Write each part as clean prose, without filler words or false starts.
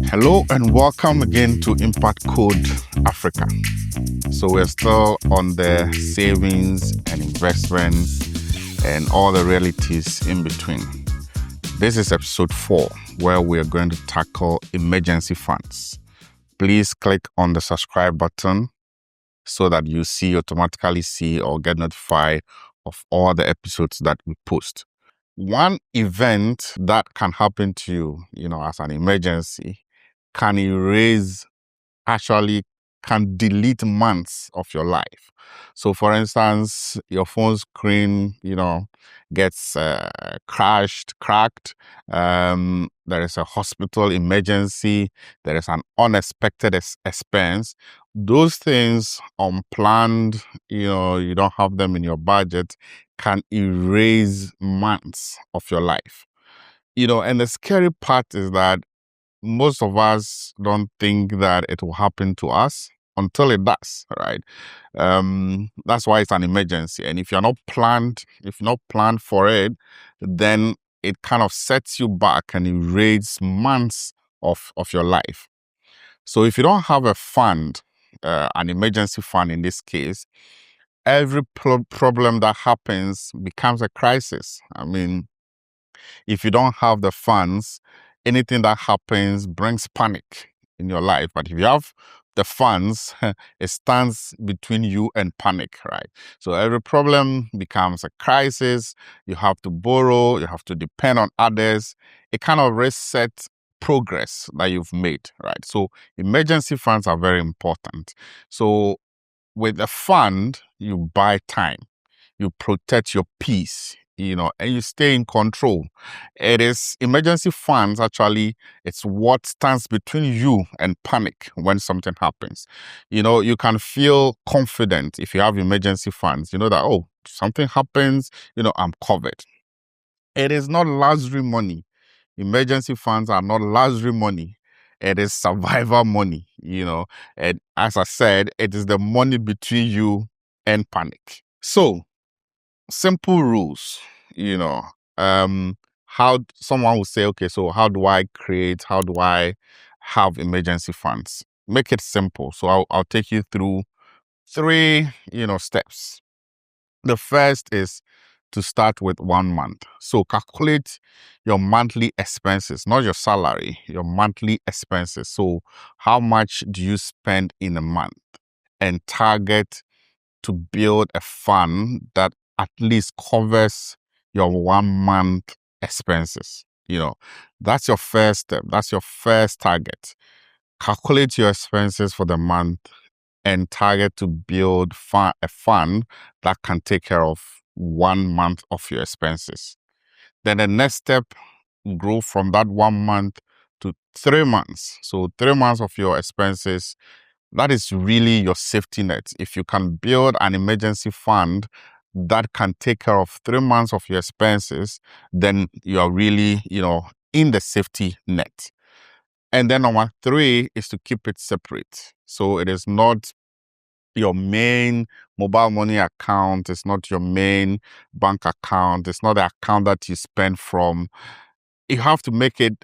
Hello and welcome again to Impact Code Africa. So we're still on the savings and investments and all the realities in between. This is episode 4, where we're going to tackle emergency funds. Please click on the subscribe button so that you automatically see or get notified of all the episodes that we post. One event that can happen to you, as an emergency can can delete months of your life. So for instance, your phone screen, gets cracked. There is a hospital emergency. There is an unexpected expense. Those things unplanned, you don't have them in your budget, can erase months of your life. And the scary part is that most of us don't think that it will happen to us until it does, right? That's why it's an emergency. And if you're not planned for it, then it kind of sets you back and erases months of your life. So if you don't have a fund, an emergency fund in this case, every problem that happens becomes a crisis. I mean, if you don't have the funds, anything that happens brings panic in your life. But if you have the funds, it stands between you and panic, right? So every problem becomes a crisis. You have to borrow, you have to depend on others. It kind of resets progress that you've made, right? So emergency funds are very important. So with a fund, you buy time, you protect your peace, and you stay in control. It is emergency funds, actually, it's what stands between you and panic when something happens. You can feel confident if you have emergency funds. You know that, oh, something happens, I'm covered. It is not luxury money. Emergency funds are not luxury money. It is survival money, And as I said, it is the money between you and panic. So, simple rules, how someone will say, okay, so how do I have emergency funds? Make it simple. So I'll take you through 3, steps. The first is to start with 1 month. So calculate your monthly expenses, not your salary, your monthly expenses. So how much do you spend in a month? And target to build a fund that at least covers your 1 month expenses. That's your first step. That's your first target. Calculate your expenses for the month and target to build a fund that can take care of 1 month of your expenses. Then the next step, grow from that 1 month to 3 months. So 3 months of your expenses, that is really your safety net. If you can build an emergency fund that can take care of 3 months of your expenses, then you are really, in the safety net. And then number 3 is to keep it separate. So it is not your main mobile money account. It's not your main bank account. It's not the account that you spend from. You have to make it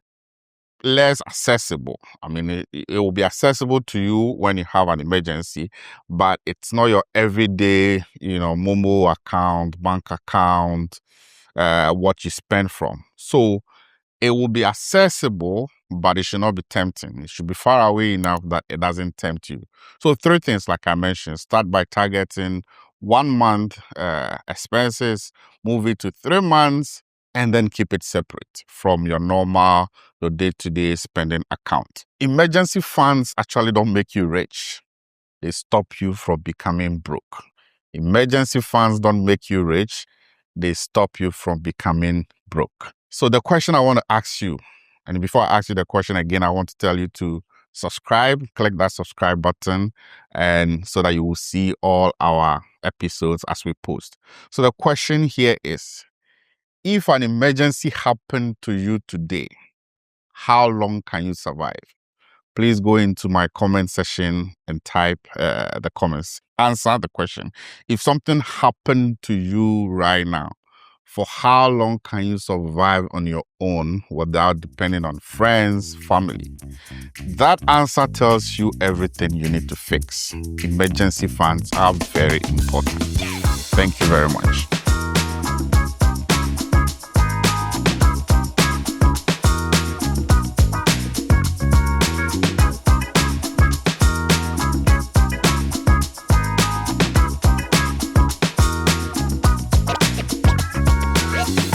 less accessible. I mean, it will be accessible to you when you have an emergency, but it's not your everyday, Momo account, bank account, what you spend from. So it will be accessible, but it should not be tempting. It should be far away enough that it doesn't tempt you. So 3 things, like I mentioned: start by targeting 1 month expenses, move it to 3 months, and then keep it separate from your day-to-day spending account. Emergency funds actually don't make you rich. They stop you from becoming broke. Emergency funds don't make you rich. They stop you from becoming broke. So the question I want to ask you, and before I ask you the question again, I want to tell you to subscribe, click that subscribe button, and so that you will see all our episodes as we post. So the question here is, if an emergency happened to you today, how long can you survive? Please go into my comment section and type the comments. Answer the question. If something happened to you right now, for how long can you survive on your own without depending on friends, family? That answer tells you everything you need to fix. Emergency funds are very important. Thank you very much.